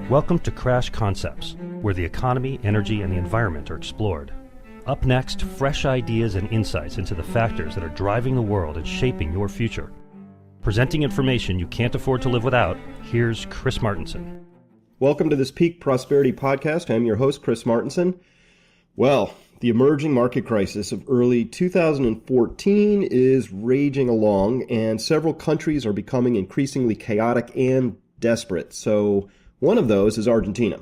Welcome to Crash Concepts, where the economy, energy, and the environment are explored. Up next, fresh ideas and insights into the factors that are driving the world and shaping your future. Presenting information you can't afford to live without, here's Chris Martenson. Welcome to this Peak Prosperity Podcast. I'm your host, Chris Martenson. Well, the emerging market crisis of early 2014 is raging along, and several countries are becoming increasingly chaotic and desperate. So one of those is Argentina.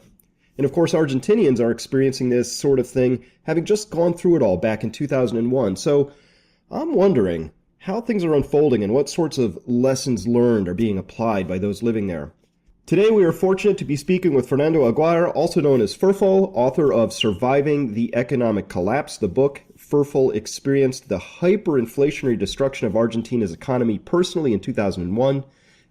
And of course, Argentinians are experiencing this sort of thing, having just gone through it all back in 2001. So I'm wondering how things are unfolding and what sorts of lessons learned are being applied by those living there. Today, we are fortunate to be speaking with Fernando Aquirre, also known as FerFAL, author of Surviving the Economic Collapse. The book, FerFAL experienced the hyperinflationary destruction of Argentina's economy personally in 2001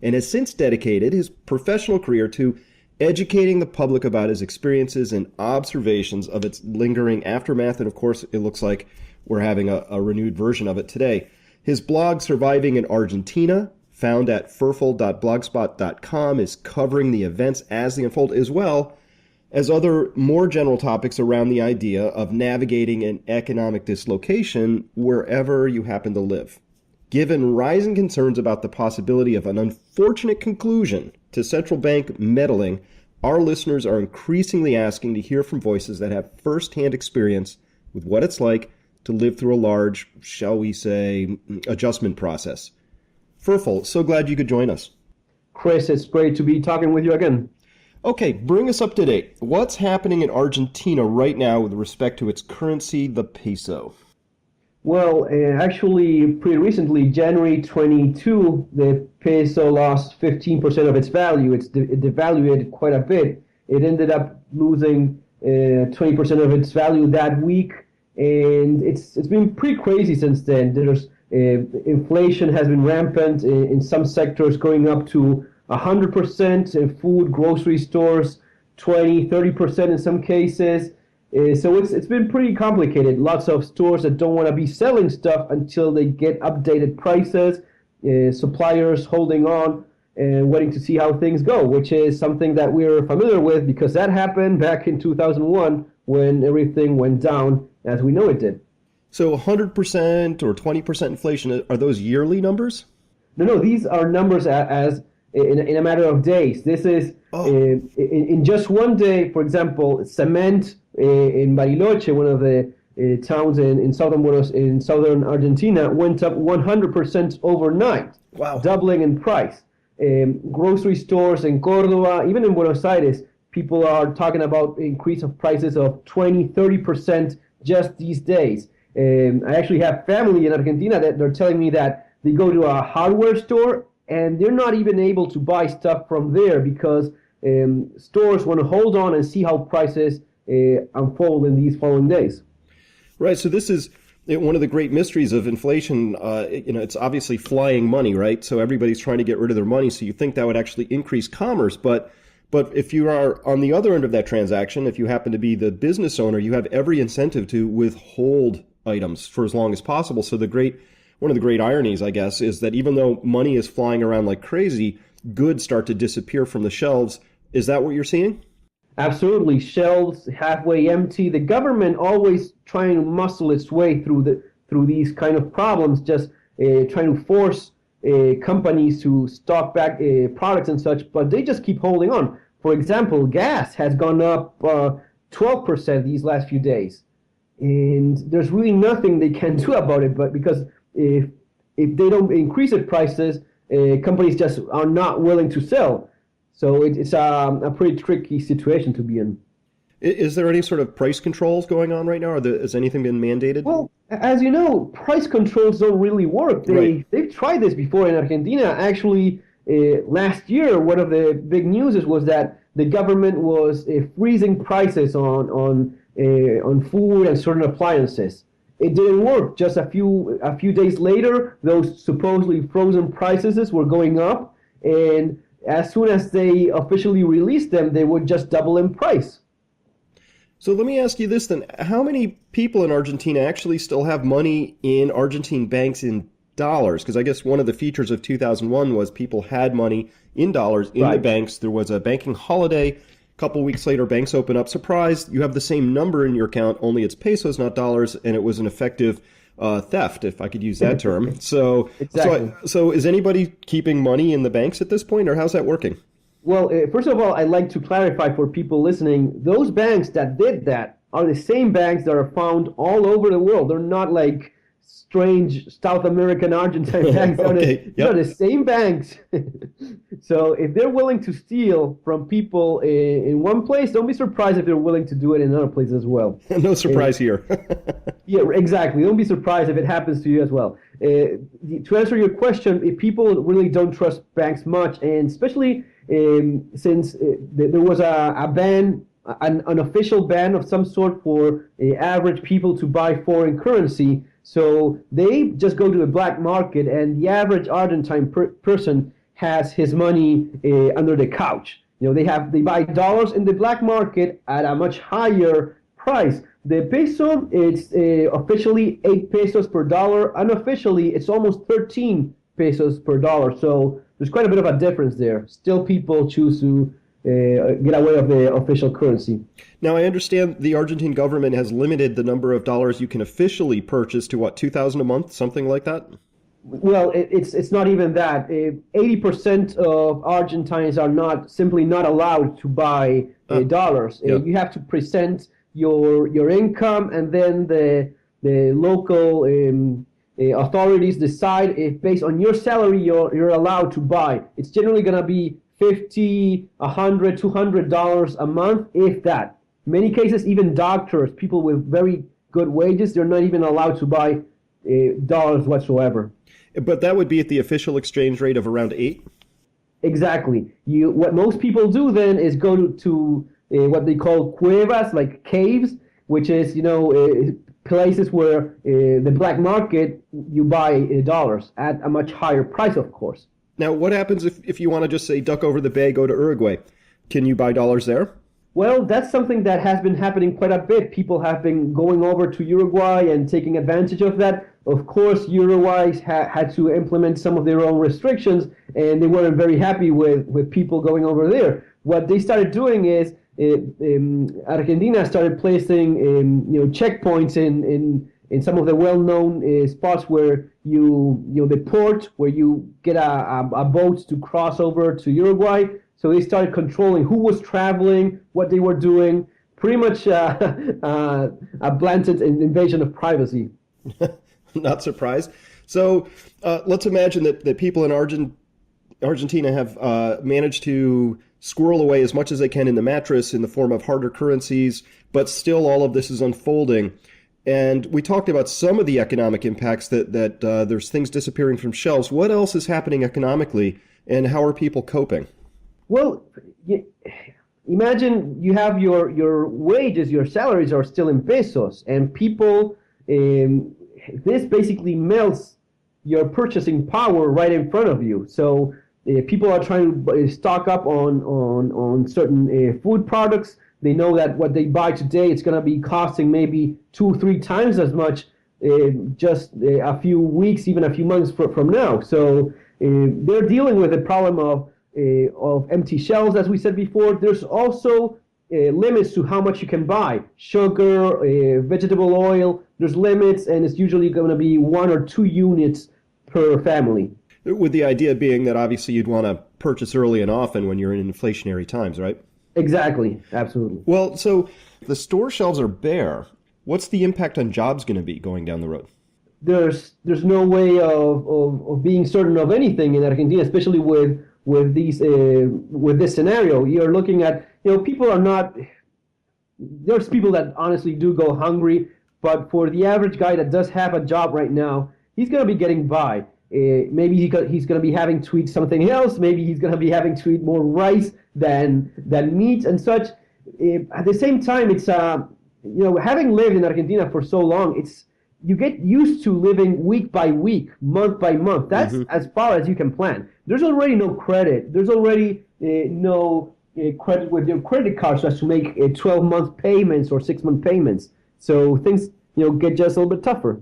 and has since dedicated his professional career to educating the public about his experiences and observations of its lingering aftermath. And of course, it looks like we're having a renewed version of it today. His blog, Surviving in Argentina, found at ferfal.blogspot.com, is covering the events as they unfold, as well as other more general topics around the idea of navigating an economic dislocation wherever you happen to live. Given rising concerns about the possibility of an unfortunate conclusion to central bank meddling, our listeners are increasingly asking to hear from voices that have firsthand experience with what it's like to live through a large, shall we say, adjustment process. FerFAL, so glad you could join us. Chris, it's great to be talking with you again. Okay, bring us up to date. What's happening in Argentina right now with respect to its currency, the peso? Well, actually, pretty recently, January 22, the peso lost 15% of its value. It devalued quite a bit. It ended up losing 20% of its value that week, and it's been pretty crazy since then. There's inflation has been rampant in some sectors, going up to 100% in food, grocery stores, 20-30% in some cases. So it's been pretty complicated. Lots of stores that don't want to be selling stuff until they get updated prices, suppliers holding on and waiting to see how things go, which is something that we're familiar with because that happened back in 2001 when everything went down as we know it did. So 100% or 20% inflation, are those yearly numbers? No, these are numbers as in a matter of days. This is in just one day. For example, cement in Bariloche, one of the towns in southern Argentina, went up 100% overnight. Wow. Doubling in price. Grocery stores in Córdoba, even in Buenos Aires, people are talking about increase of prices of 20-30% just these days. I actually have family in Argentina that they're telling me that they go to a hardware store and they're not even able to buy stuff from there because stores want to hold on and see how prices unfold in these following days. Right. So this is one of the great mysteries of inflation. It's obviously flying money, right? So everybody's trying to get rid of their money. So you think that would actually increase commerce. But if you are on the other end of that transaction, if you happen to be the business owner, you have every incentive to withhold items for as long as possible. So one of the great ironies, I guess, is that even though money is flying around like crazy, goods start to disappear from the shelves. Is that what you're seeing? Absolutely. Shelves halfway empty. The government always trying to muscle its way through these kind of problems, just trying to force companies to stock back products and such, but they just keep holding on. For example, gas has gone up 12% these last few days. And there's really nothing they can do about it, but because if they don't increase the prices, companies just are not willing to sell. So it's a pretty tricky situation to be in. Is there any sort of price controls going on right now? Has anything been mandated? Well, as you know, price controls don't really work. They've tried this before in Argentina. Actually, last year, one of the big news was that the government was freezing prices on food and certain appliances. It didn't work. Just a few days later, those supposedly frozen prices were going up, and as soon as they officially released them, they would just double in price. So let me ask you this then. How many people in Argentina actually still have money in Argentine banks in dollars? Because I guess one of the features of 2001 was people had money in dollars in the banks. There was a banking holiday. A couple weeks later, banks open up. Surprise, you have the same number in your account, only it's pesos, not dollars, and it was an effective theft, if I could use that term. So, exactly. so is anybody keeping money in the banks at this point, or how's that working? Well, first of all, I'd like to clarify for people listening, those banks that did that are the same banks that are found all over the world. They're not like strange South American, Argentine banks. They're the same banks. So if they're willing to steal from people in one place, don't be surprised if they're willing to do it in other places as well. No surprise here. Yeah, exactly. Don't be surprised if it happens to you as well. To answer your question, if people really don't trust banks much, and especially since there was a ban, an official ban of some sort for average people to buy foreign currency. So they just go to the black market, and the average Argentine person has his money under the couch. You know, they buy dollars in the black market at a much higher price. The peso, it's officially 8 pesos per dollar. Unofficially, it's almost 13 pesos per dollar. So there's quite a bit of a difference there. Still, people choose to get away of the official currency. Now, I understand the Argentine government has limited the number of dollars you can officially purchase to, what, 2,000 a month, something like that? Well, it's not even that. 80% of Argentines are simply not allowed to buy dollars. You have to present your income, and then the local authorities decide if based on your salary you're allowed to buy. It's generally going to be $50, $100, $200 a month, if that. In many cases, even doctors, people with very good wages, they're not even allowed to buy dollars whatsoever. But that would be at the official exchange rate of around 8? Exactly. What most people do then is go to what they call cuevas, like caves, which is, places where the black market, you buy dollars at a much higher price, of course. Now, what happens if you want to just say duck over the bay, go to Uruguay? Can you buy dollars there? Well, that's something that has been happening quite a bit. People have been going over to Uruguay and taking advantage of that. Of course, Uruguay had to implement some of their own restrictions, and they weren't very happy with people going over there. What they started doing is Argentina started placing checkpoints in some of the well-known spots where the port where you get a boat to cross over to Uruguay. So they started controlling who was traveling, what they were doing. Pretty much a blatant invasion of privacy. Not surprised. So let's imagine that people in Argentina have managed to squirrel away as much as they can in the mattress in the form of harder currencies, but still all of this is unfolding. And we talked about some of the economic impacts that there's things disappearing from shelves. What else is happening economically, and how are people coping? Well, imagine you have your wages, your salaries are still in pesos, and people, this basically melts your purchasing power right in front of you. So people are trying to stock up on certain food products. They know that what they buy today, it's going to be costing maybe 2-3 times as much just a few weeks, even a few months from now. So they're dealing with the problem of empty shelves, as we said before. There's also limits to how much you can buy. Sugar, vegetable oil, there's limits, and it's usually going to be 1 or 2 units per family. With the idea being that obviously you'd want to purchase early and often when you're in inflationary times, right? Exactly, absolutely. Well, so the store shelves are bare. What's the impact on jobs going to be going down the road? There's no way of being certain of anything in Argentina, especially with this scenario. You're looking at, people are not. There's people that honestly do go hungry, but for the average guy that does have a job right now, he's going to be getting by. Maybe he's going to be having to eat something else. Maybe he's going to be having to eat more rice than meat and such. At the same time, it's having lived in Argentina for so long, you get used to living week by week, month by month. That's as far as you can plan. There's already no credit. There's already no credit with your credit card so as to make 12-month payments or 6-month payments. So things get just a little bit tougher.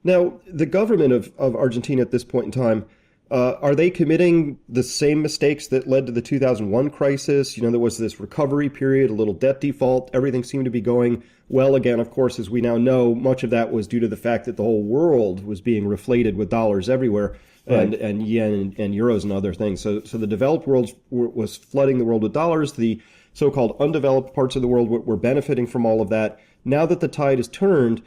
Now, the government of Argentina at this point in time, are they committing the same mistakes that led to the 2001 crisis? There was this recovery period, a little debt default. Everything seemed to be going well again. Of course, as we now know, much of that was due to the fact that the whole world was being reflated with dollars everywhere, right, and yen and euros and other things. So the developed world was flooding the world with dollars. The so-called undeveloped parts of the world were benefiting from all of that. Now that the tide is turned,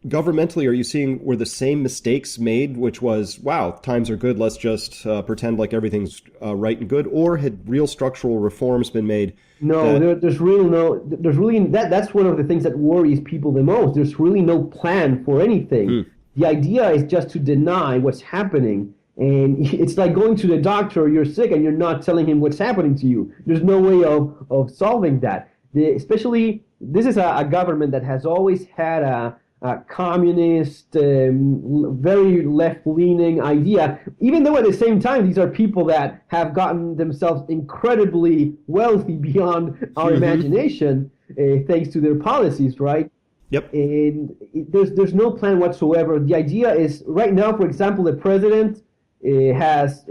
governmentally, are you seeing were the same mistakes made, which was, wow, times are good, let's just pretend like everything's right and good, or had real structural reforms been made? No, there's really that's one of the things that worries people the most. There's really no plan for anything. The idea is just to deny what's happening. And it's like going to the doctor, you're sick, and you're not telling him what's happening to you. There's no way of solving that. Especially, this is a government that has always had a communist, very left-leaning idea, even though at the same time, these are people that have gotten themselves incredibly wealthy beyond our imagination, thanks to their policies, right? Yep. And there's no plan whatsoever. The idea is, right now, for example, the president has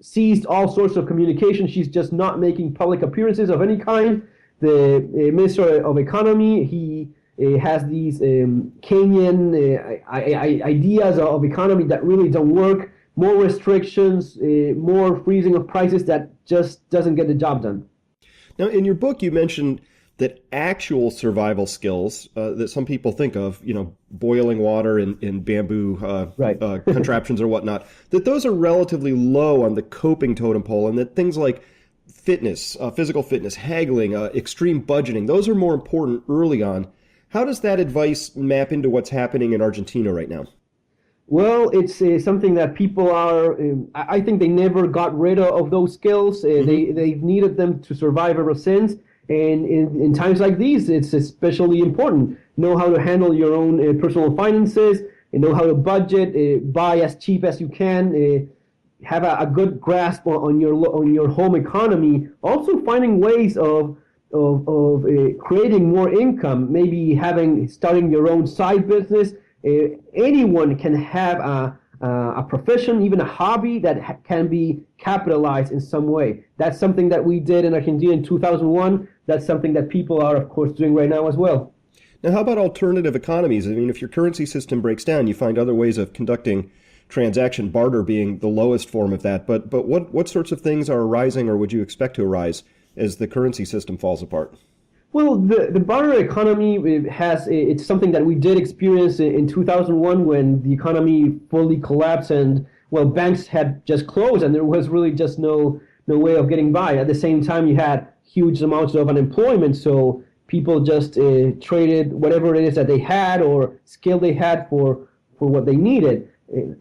seized all sorts of communication. She's just not making public appearances of any kind. The Minister of Economy, he has these Kenyan ideas of economy that really don't work. More restrictions, more freezing of prices that just doesn't get the job done. Now, in your book, you mentioned that actual survival skills that some people think of, boiling water in bamboo contraptions or whatnot, that those are relatively low on the coping totem pole, and that things like fitness, physical fitness, haggling, extreme budgeting, those are more important early on. How does that advice map into what's happening in Argentina right now? Well, it's something that people are, I think they never got rid of those skills. They've needed them to survive ever since. And in times like these, it's especially important. Know how to handle your own personal finances, and know how to budget, buy as cheap as you can, have a good grasp on your home economy. Also finding ways of creating more income, maybe starting your own side business. Anyone can have a profession, even a hobby that can be capitalized in some way. That's something that we did in Argentina in 2001. That's something that people are, of course, doing right now as well. Now, how about alternative economies? I mean, if your currency system breaks down, you find other ways of conducting transaction, barter being the lowest form of that. But what sorts of things are arising, or would you expect to arise as the currency system falls apart? Well, the barter economy it's something that we did experience in 2001 when the economy fully collapsed and, well, banks had just closed and there was really just no way of getting by. At the same time, you had huge amounts of unemployment, so people just traded whatever it is that they had or skill they had for what they needed.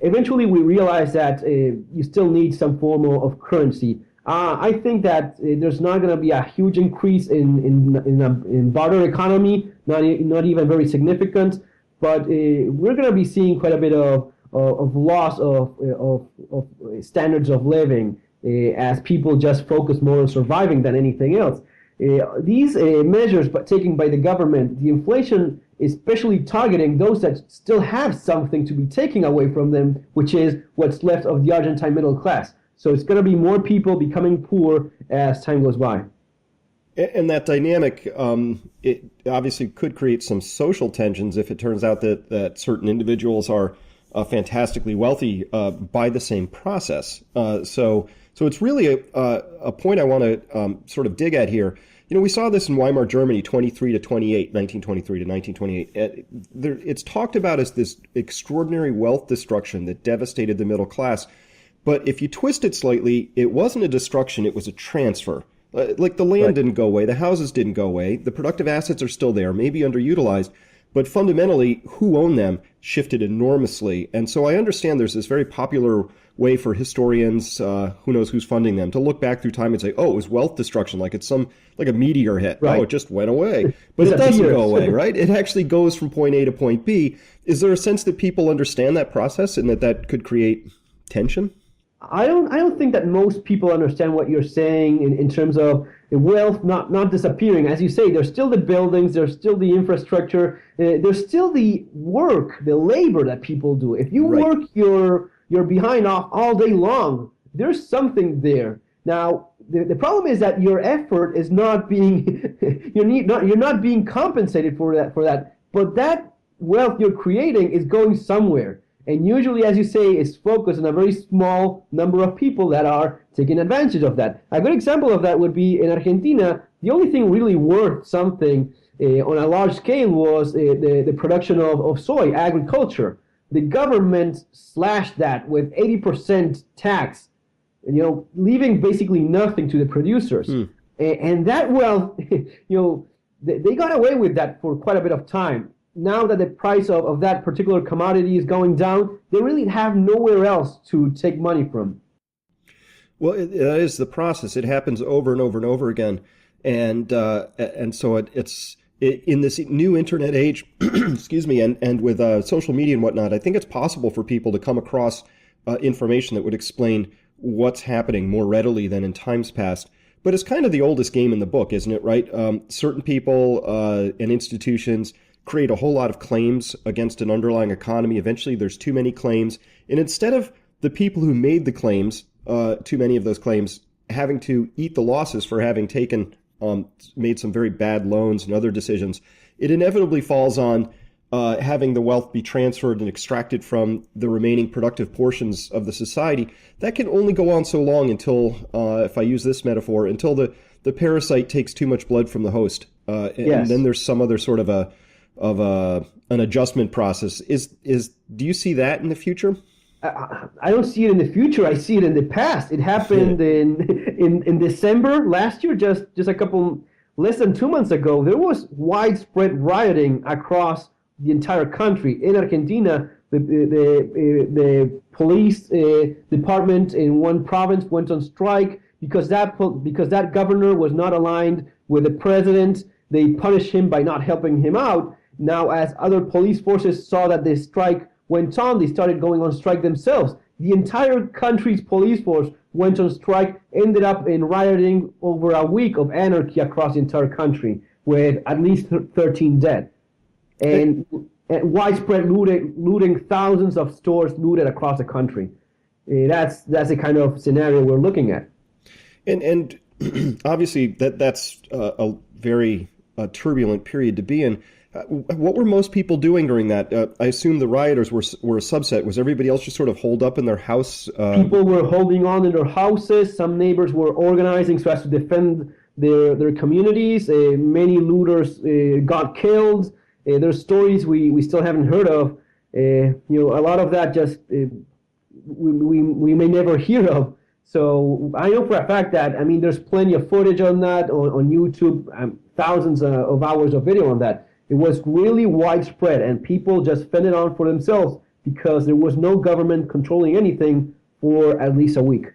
Eventually, we realized that you still need some form of currency. I think that there's not going to be a huge increase in barter economy, not even very significant, but we're going to be seeing quite a bit of loss of standards of living as people just focus more on surviving than anything else. These measures taken by the government, the inflation, especially targeting those that still have something to be taken away from them, which is what's left of the Argentine middle class. So it's going to be more people becoming poor as time goes by. And that dynamic, it obviously could create some social tensions if it turns out that certain individuals are fantastically wealthy by the same process. So it's really a point I want to sort of dig at here. We saw this in Weimar Germany, 1923 to 1928. It's talked about as this extraordinary wealth destruction that devastated the middle class. But if you twist it slightly, it wasn't a destruction, it was a transfer. Like the land didn't go away, the houses didn't go away, the productive assets are still there, maybe underutilized, but fundamentally, who owned them shifted enormously. And so I understand there's this very popular way for historians, who knows who's funding them, to look back through time and say, oh, it was wealth destruction, like it's like a meteor hit. Right. Oh, it just went away. But it doesn't go away, right? It actually goes from point A to point B. Is there a sense that people understand that process and that could create tension? I don't think that most people understand what you're saying in terms of wealth not disappearing. As you say, there's still the buildings, there's still the infrastructure, there's still the work, the labor that people do. If you Right. work your behind off all day long, there's something there. Now, the problem is that your effort is not being you're not being compensated for that. But that wealth you're creating is going somewhere. And usually, as you say, it's focused on a very small number of people that are taking advantage of that. A good example of that would be in Argentina. The only thing really worth something on a large scale was the production of soy, agriculture. The government slashed that with 80% tax, leaving basically nothing to the producers. And that wealth, they got away with that for quite a bit of time. Now that the price of that particular commodity is going down, they really have nowhere else to take money from. Well, that is the process. It happens over and over and over again, and so it's in this new internet age. Excuse me, and with social media and whatnot, I think it's possible for people to come across information that would explain what's happening more readily than in times past. But it's kind of the oldest game in the book, isn't it? Right? Certain people and institutions create a whole lot of claims against an underlying economy. Eventually, there's too many claims. And instead of the people who made the claims, too many of those claims, having to eat the losses for having made some very bad loans and other decisions, it inevitably falls on having the wealth be transferred and extracted from the remaining productive portions of the society. That can only go on so long until, if I use this metaphor, until the parasite takes too much blood from the host. Yes. And then there's some other sort of an adjustment process. Do you see that in the future? I don't see it in the future. I see it in the past. It happened in December last year, just less than 2 months ago. There was widespread rioting across the entire country. In Argentina, the police department in one province went on strike because that governor was not aligned with the president. They punished him by not helping him out. Now, as other police forces saw that the strike went on, they started going on strike themselves. The entire country's police force went on strike, ended up in rioting over a week of anarchy across the entire country, with at least 13 dead. And widespread looting, thousands of stores looted across the country. That's the kind of scenario we're looking at. And obviously that's a very turbulent period to be in. What were most people doing during that? I assume the rioters were a subset. Was everybody else just sort of holed up in their house? People were holding on in their houses. Some neighbors were organizing so as to defend their communities. Many looters got killed. There's stories we still haven't heard of. A lot of that just we may never hear of. So I know for a fact that, there's plenty of footage on that on YouTube, thousands of hours of video on that. It was really widespread, and people just fended on for themselves because there was no government controlling anything for at least a week.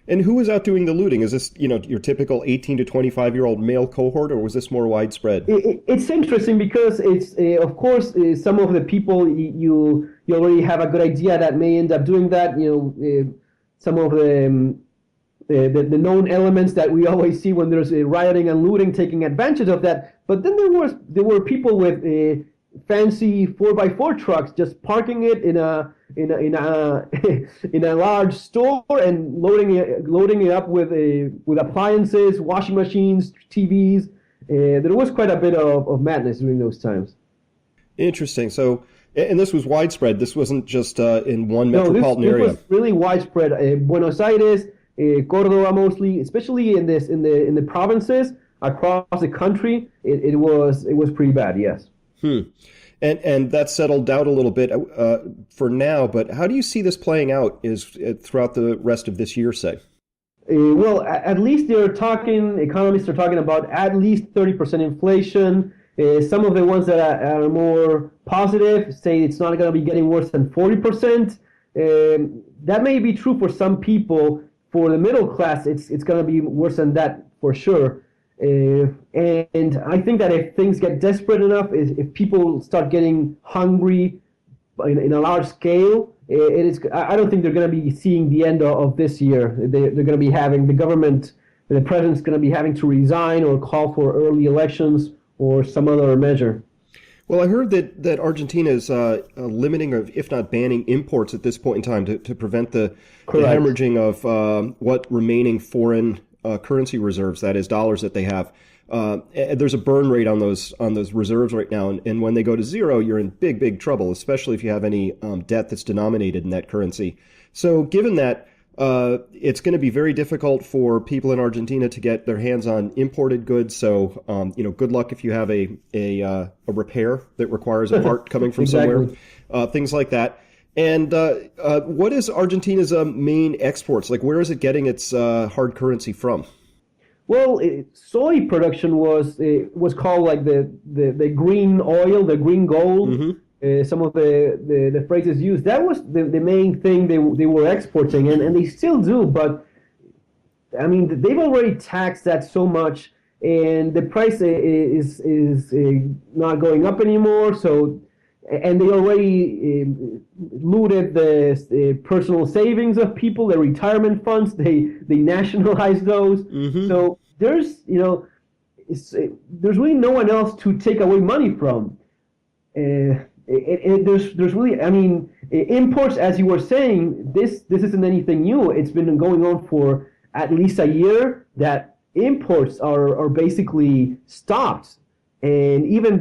And who was out doing the looting? Is this, your typical 18 to 25-year-old male cohort, or was this more widespread? It's interesting because it's, of course, some of the people you already have a good idea that may end up doing that. Some of the known elements that we always see when there's rioting and looting, taking advantage of that. But then there were people with fancy 4x4 trucks just parking it in a large store and loading it up with appliances, washing machines, TVs. There was quite a bit of madness during those times. Interesting. So, and this was widespread. This wasn't just in one metropolitan area. This was really widespread. Buenos Aires, Córdoba mostly, especially in the provinces across the country. It was pretty bad. Yes. And that settled down a little bit for now. But how do you see this playing out throughout the rest of this year, say? Well, at least economists are talking about at least 30% inflation. Some of the ones that are more positive say it's not going to be getting worse than 40%. That may be true for some people. For the middle class, it's going to be worse than that for sure. And I think that if things get desperate enough, if people start getting hungry in a large scale, it is. I don't think they're going to be seeing the end of this year. They're going to be having the president's going to be having to resign or call for early elections or some other measure. Well, I heard that Argentina is limiting, or if not banning, imports at this point in time to prevent the hemorrhaging of what remaining foreign currency reserves, that is dollars that they have. There's a burn rate on those reserves right now, and when they go to zero, you're in big trouble, especially if you have any debt that's denominated in that currency. So given that, it's going to be very difficult for people in Argentina to get their hands on imported goods. So, good luck if you have a repair that requires a part coming from somewhere, things like that. And what is Argentina's main exports? Like, where is it getting its hard currency from? Well, soy production was called like the green oil, the green gold. Mm-hmm. Some of the phrases used. That was the main thing they were exporting, and they still do. But I mean, they've already taxed that so much, and the price is not going up anymore. So, and they already looted the personal savings of people, their retirement funds. They nationalized those. Mm-hmm. So there's really no one else to take away money from. There's really, I mean, imports, as you were saying, this isn't anything new. It's been going on for at least a year that imports are basically stopped. And even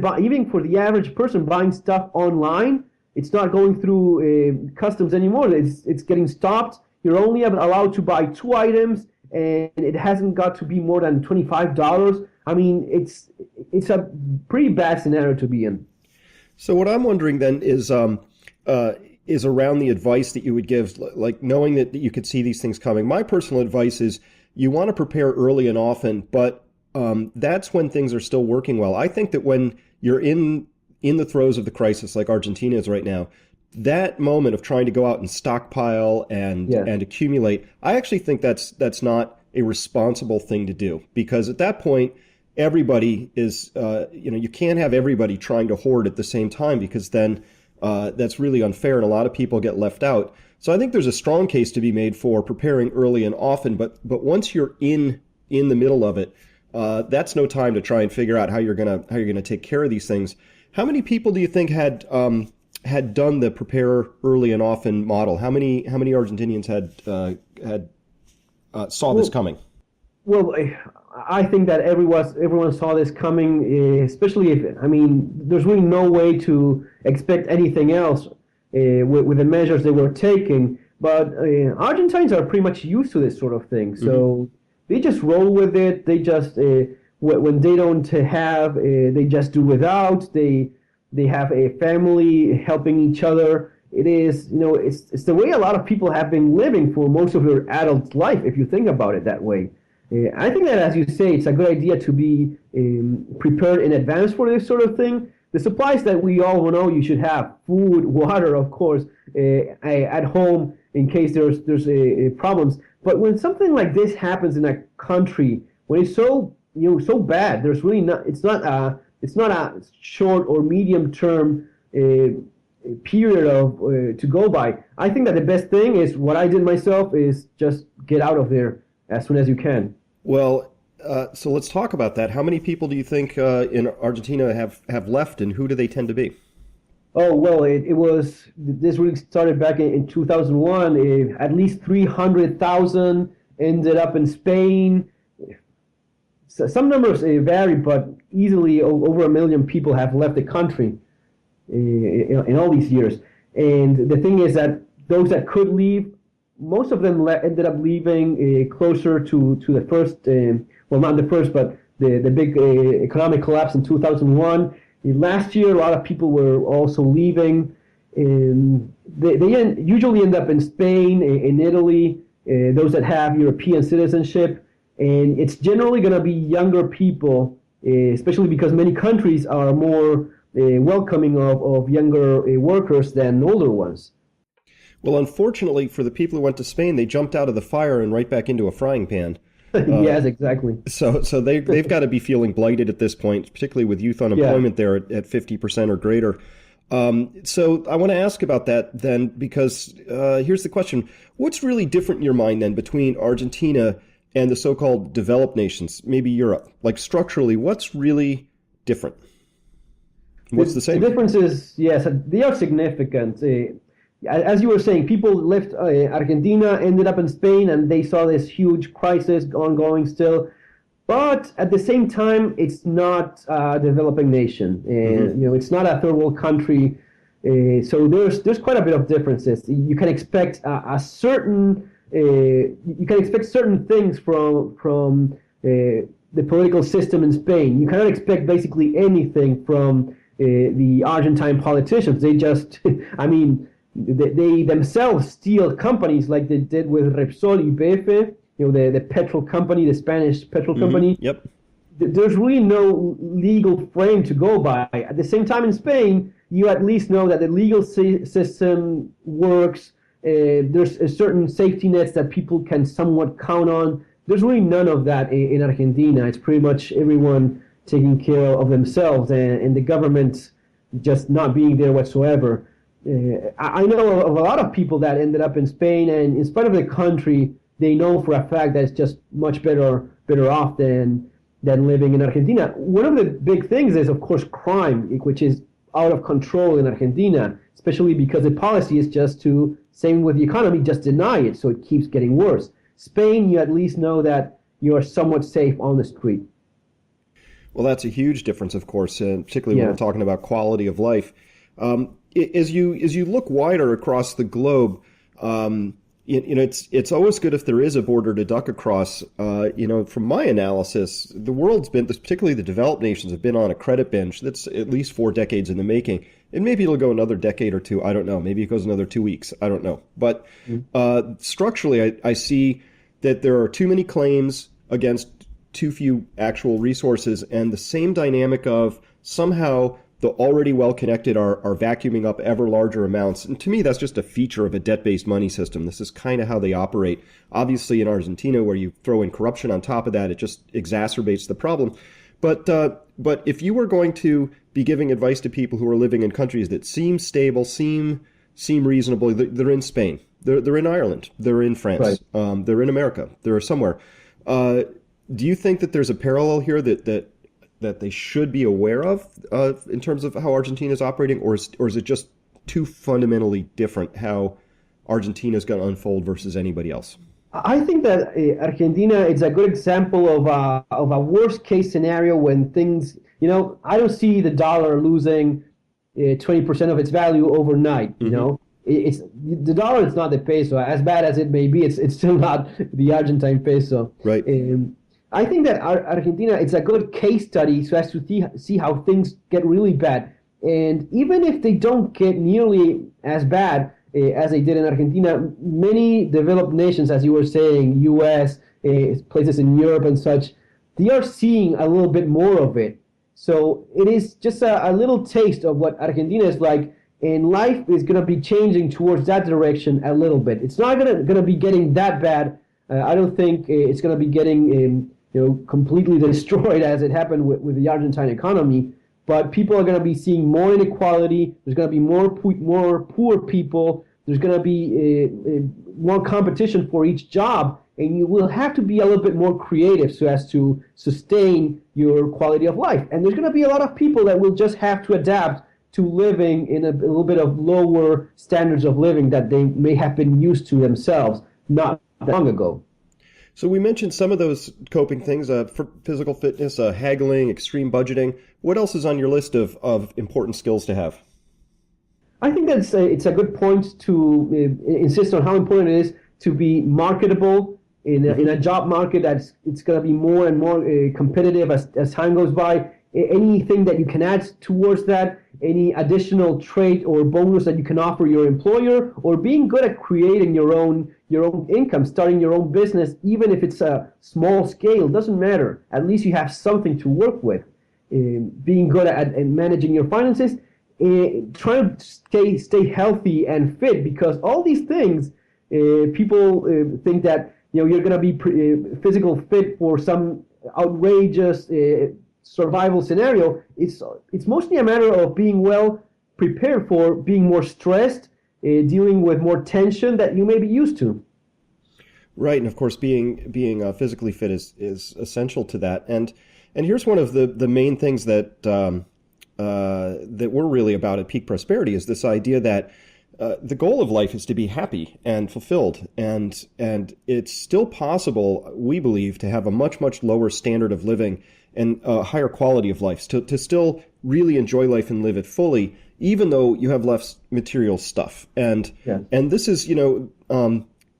for the average person buying stuff online, it's not going through customs anymore. It's getting stopped. You're only allowed to buy 2 items, and it hasn't got to be more than $25. I mean, it's a pretty bad scenario to be in. So what I'm wondering then is around the advice that you would give, like knowing that you could see these things coming. My personal advice is you want to prepare early and often, but that's when things are still working well. I think that when you're in the throes of the crisis, like Argentina is right now, that moment of trying to go out and stockpile and accumulate, I actually think that's not a responsible thing to do, because at that point, everybody is, you can't have everybody trying to hoard at the same time, because then that's really unfair and a lot of people get left out. So I think there's a strong case to be made for preparing early and often, but once you're in the middle of it, that's no time to try and figure out how you're gonna take care of these things. How many people do you think had done the prepare early and often model? How many Argentinians had saw this coming? Well, I think that everyone saw this coming, especially there's really no way to expect anything else with the measures they were taking. But Argentines are pretty much used to this sort of thing, so they just roll with it. They just when they don't have, they just do without. They have a family helping each other. It is, it's the way a lot of people have been living for most of their adult life, if you think about it that way. I think that, as you say, it's a good idea to be prepared in advance for this sort of thing. The supplies that we all know you should have: food, water, of course, at home in case there's problems. But when something like this happens in a country, when it's so bad, there's really not. It's not a short or medium term period of to go by. I think that the best thing is what I did myself is just get out of there as soon as you can. Well, so let's talk about that. How many people do you think in Argentina have left, and who do they tend to be? Oh, well, this really started back in 2001. At least 300,000 ended up in Spain. So some numbers vary, but easily over 1 million people have left the country in all these years. And the thing is that those that could leave, most of them ended up leaving closer to the first, well, not the first, but the big economic collapse in 2001. Last year, a lot of people were also leaving. They usually end up in Spain, in Italy, those that have European citizenship. And it's generally going to be younger people, especially because many countries are more welcoming of younger workers than older ones. Well, unfortunately for the people who went to Spain, they jumped out of the fire and right back into a frying pan. Yes, exactly. So they've got to be feeling blighted at this point, particularly with youth unemployment there at 50% or greater. So I want to ask about that then, because here's the question. What's really different in your mind then between Argentina and the so-called developed nations, maybe Europe? Like structurally, what's really different? What's the same? The difference is, yes, they are significant. As you were saying, people left Argentina, ended up in Spain, and they saw this huge crisis ongoing still. But at the same time, it's not a developing nation. It's not a third world country. So there's quite a bit of differences. You can expect certain things from the political system in Spain. You cannot expect basically anything from the Argentine politicians. They just, I mean, they themselves steal companies like they did with Repsol y YPF, the petrol company, the Spanish petrol company. Yep. There's really no legal frame to go by. At the same time, in Spain, you at least know that the legal system works. There's a certain safety nets that people can somewhat count on. There's really none of that in Argentina. It's pretty much everyone taking care of themselves and the government just not being there whatsoever. I know of a lot of people that ended up in Spain, and in spite of the country, they know for a fact that it's just much better off than living in Argentina. One of the big things is, of course, crime, which is out of control in Argentina, especially because the policy is just to, same with the economy, just deny it, so it keeps getting worse. Spain, you at least know that you are somewhat safe on the street. Well, that's a huge difference, of course, particularly when we're talking about quality of life. As you look wider across the globe, it's always good if there is a border to duck across. From my analysis, the world's been, particularly the developed nations, have been on a credit binge that's at least 4 decades in the making. And maybe it'll go another decade or two. I don't know. Maybe it goes another 2 weeks. I don't know. But structurally, I see that there are too many claims against too few actual resources, and the same dynamic of somehow the already well-connected are vacuuming up ever larger amounts. And to me, that's just a feature of a debt-based money system. This is kind of how they operate. Obviously, in Argentina, where you throw in corruption on top of that, it just exacerbates the problem. But if you were going to be giving advice to people who are living in countries that seem stable, seem reasonable, they're in Spain, they're in Ireland, they're in France, right. They're in America, they're somewhere. Do you think that there's a parallel here that they should be aware of in terms of how Argentina is operating, or is it just too fundamentally different how Argentina is going to unfold versus anybody else? I think that Argentina is a good example of a worst case scenario when things, I don't see the dollar losing 20% of its value overnight. It's the dollar is not the peso. As bad as it may be, it's still not the Argentine peso. Right. I think that Argentina, it's a good case study so as to see how things get really bad. And even if they don't get nearly as bad as they did in Argentina, many developed nations, as you were saying, U.S., places in Europe and such, they are seeing a little bit more of it. So it is just a little taste of what Argentina is like, and life is going to be changing towards that direction a little bit. It's not going to be getting that bad. I don't think it's going to be getting completely destroyed as it happened with the Argentine economy. But people are going to be seeing more inequality. There's going to be more poor people. There's going to be more competition for each job, and you will have to be a little bit more creative so as to sustain your quality of life. And there's going to be a lot of people that will just have to adapt to living in a little bit of lower standards of living that they may have been used to themselves not that long ago. So we mentioned some of those coping things, for physical fitness, haggling, extreme budgeting. What else is on your list of important skills to have? I think that it's a good point to insist on how important it is to be marketable in a job market it's going to be more and more competitive as time goes by. Anything that you can add towards that, any additional trait or bonus that you can offer your employer, or being good at creating your own income, starting your own business, even if it's a small scale, doesn't matter. At least you have something to work with. Being good at managing your finances, trying to stay healthy and fit, because all these things, people think that you're going to be physical fit for some outrageous survival scenario. It's mostly a matter of being well prepare for being more stressed, dealing with more tension that you may be used to. Right, and of course, being physically fit is essential to that. And here's one of the main things that that we're really about at Peak Prosperity is this idea that the goal of life is to be happy and fulfilled, and it's still possible, we believe, to have a much lower standard of living and a higher quality of life, to still really enjoy life and live it fully, even though you have less material stuff. And this is,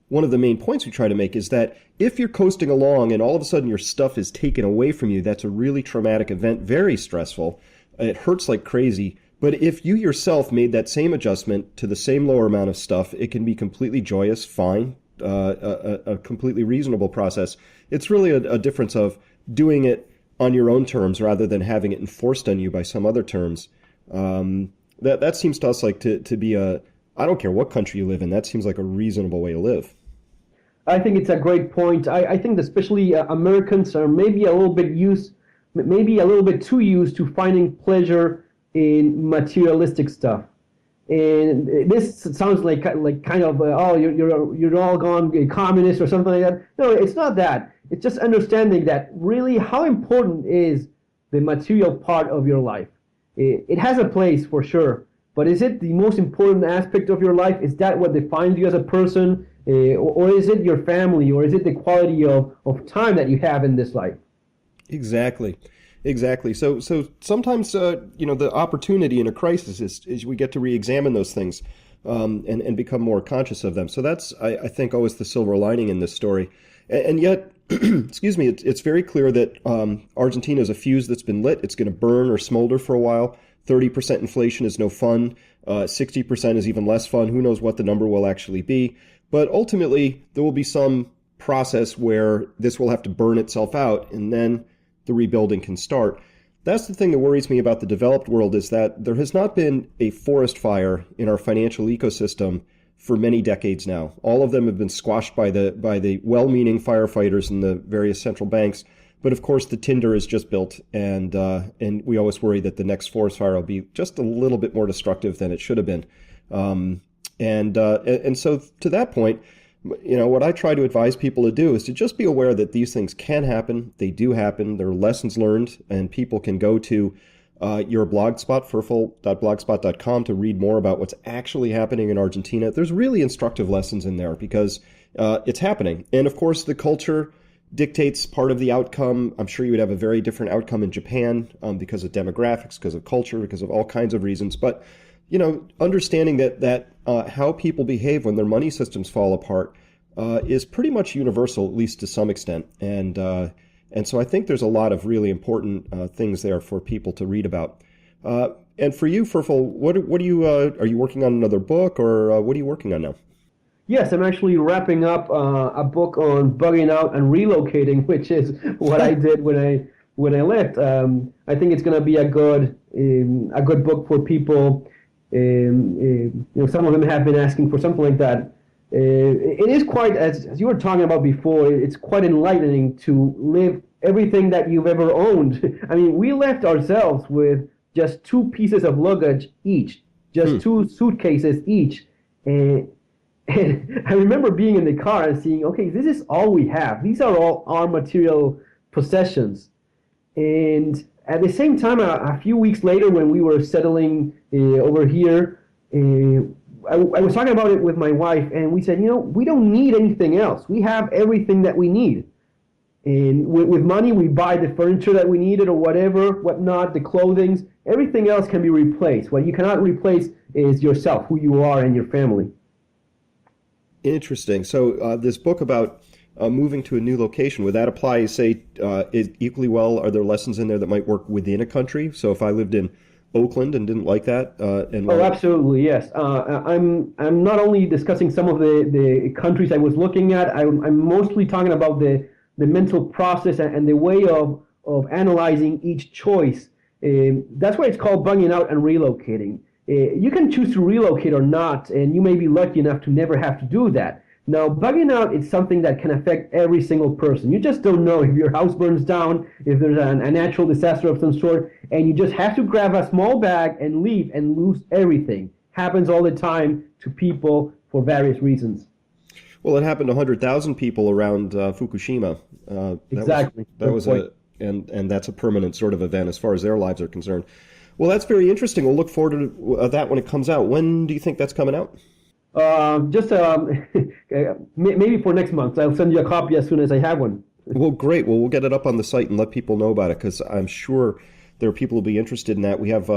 one of the main points we try to make is that if you're coasting along and all of a sudden your stuff is taken away from you, that's a really traumatic event, very stressful. It hurts like crazy. But if you yourself made that same adjustment to the same lower amount of stuff, it can be completely joyous, fine, a completely reasonable process. It's really a difference of doing it on your own terms rather than having it enforced on you by some other terms. That seems to us like to be I don't care what country you live in, that seems like a reasonable way to live. I think it's a great point. I think that especially Americans are maybe a little bit too used to finding pleasure in materialistic stuff. And this sounds like kind of you're all gone communist or something like that. No, it's not that. It's just understanding that really how important is the material part of your life. It has a place for sure, but is it the most important aspect of your life? Is that what defines you as a person? Or is it your family, or is it the quality of time that you have in this life? Exactly. So sometimes, the opportunity in a crisis is we get to re-examine those things and become more conscious of them. So that's, I think, always the silver lining in this story. And yet, excuse me, it's very clear that Argentina is a fuse that's been lit. It's going to burn or smolder for a while. 30% inflation is no fun. 60% is even less fun. Who knows what the number will actually be? But ultimately, there will be some process where this will have to burn itself out, and then the rebuilding can start. That's the thing that worries me about the developed world, is that there has not been a forest fire in our financial ecosystem for many decades now. All of them have been squashed by the well-meaning firefighters in the various central banks. But of course, the tinder is just built, and we always worry that the next forest fire will be just a little bit more destructive than it should have been. And so to that point, what I try to advise people to do is to just be aware that these things can happen. They do happen. There are lessons learned, and people can go to your blog spot, ferfal.blogspot.com, to read more about what's actually happening in Argentina. There's really instructive lessons in there because it's happening. And of course, the culture dictates part of the outcome. I'm sure you would have a very different outcome in Japan because of demographics, because of culture, because of all kinds of reasons. But understanding that how people behave when their money systems fall apart is pretty much universal, at least to some extent. And so I think there's a lot of really important things there for people to read about. And for you, FerFAL, what are you working on another book, or what are you working on now? Yes, I'm actually wrapping up a book on bugging out and relocating, which is what I did when I left. I think it's going to be a good book for people. Some of them have been asking for something like that. It is quite, as you were talking about before, it's quite enlightening to live everything that you've ever owned. I mean, we left ourselves with just 2 pieces of luggage each, just 2 suitcases each. And I remember being in the car and seeing, okay, this is all we have. These are all our material possessions. And at the same time, a few weeks later, when we were settling over here, I was talking about it with my wife, and we said, we don't need anything else. We have everything that we need. And with money, we buy the furniture that we needed or whatnot, the clothing. Everything else can be replaced. What you cannot replace is yourself, who you are, and your family. Interesting. So this book about moving to a new location, would that apply, you say, equally well? Are there lessons in there that might work within a country? So if I lived in Oakland and didn't like that? Absolutely, yes. I'm not only discussing some of the countries I was looking at, I'm mostly talking about the mental process and the way of analyzing each choice. That's why it's called bugging out and relocating. You can choose to relocate or not, and you may be lucky enough to never have to do that. Now, bugging out is something that can affect every single person. You just don't know if your house burns down, if there's a natural disaster of some sort, and you just have to grab a small bag and leave and lose everything. Happens all the time to people for various reasons. Well, it happened to 100,000 people around Fukushima. Exactly. And that's a permanent sort of event as far as their lives are concerned. Well, that's very interesting. We'll look forward to that when it comes out. When do you think that's coming out? Maybe for next month. I'll send you a copy as soon as I have one. Well, great. Well, we'll get it up on the site and let people know about it, because I'm sure there are people who'll be interested in that. We have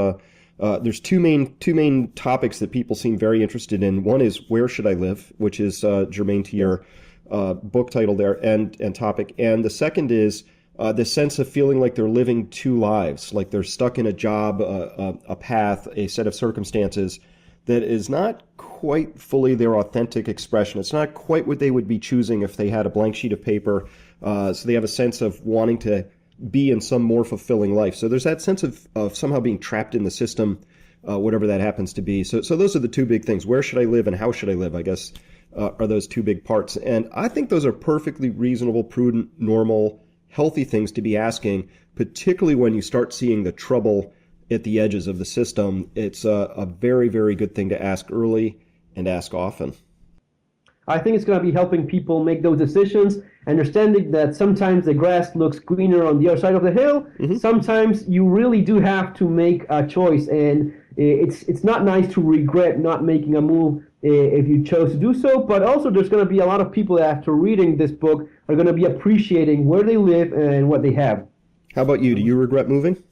there's two main topics that people seem very interested in. One is where should I live, which is germane to your book title there and topic. And the second is the sense of feeling like they're living two lives, like they're stuck in a job, a path, a set of circumstances that is not quite fully their authentic expression. It's not quite what they would be choosing if they had a blank sheet of paper. So they have a sense of wanting to be in some more fulfilling life. So there's that sense of somehow being trapped in the system, whatever that happens to be. So those are the two big things. Where should I live and how should I live, I guess, are those two big parts. And I think those are perfectly reasonable, prudent, normal, healthy things to be asking, particularly when you start seeing the trouble at the edges of the system. It's a very, very good thing to ask early and ask often. I think it's going to be helping people make those decisions, understanding that sometimes the grass looks greener on the other side of the hill. Mm-hmm. Sometimes you really do have to make a choice, and it's not nice to regret not making a move if you chose to do so, but also there's going to be a lot of people that after reading this book are going to be appreciating where they live and what they have. How about you? Do you regret moving?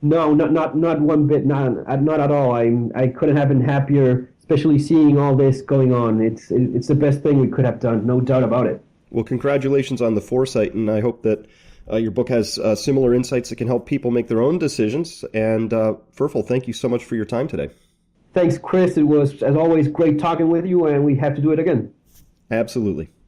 No, not one bit, not at all. I couldn't have been happier, especially seeing all this going on. It's the best thing we could have done, no doubt about it. Well, congratulations on the foresight, and I hope that your book has similar insights that can help people make their own decisions. And FerFAL, thank you so much for your time today. Thanks, Chris. It was, as always, great talking with you, and we have to do it again. Absolutely.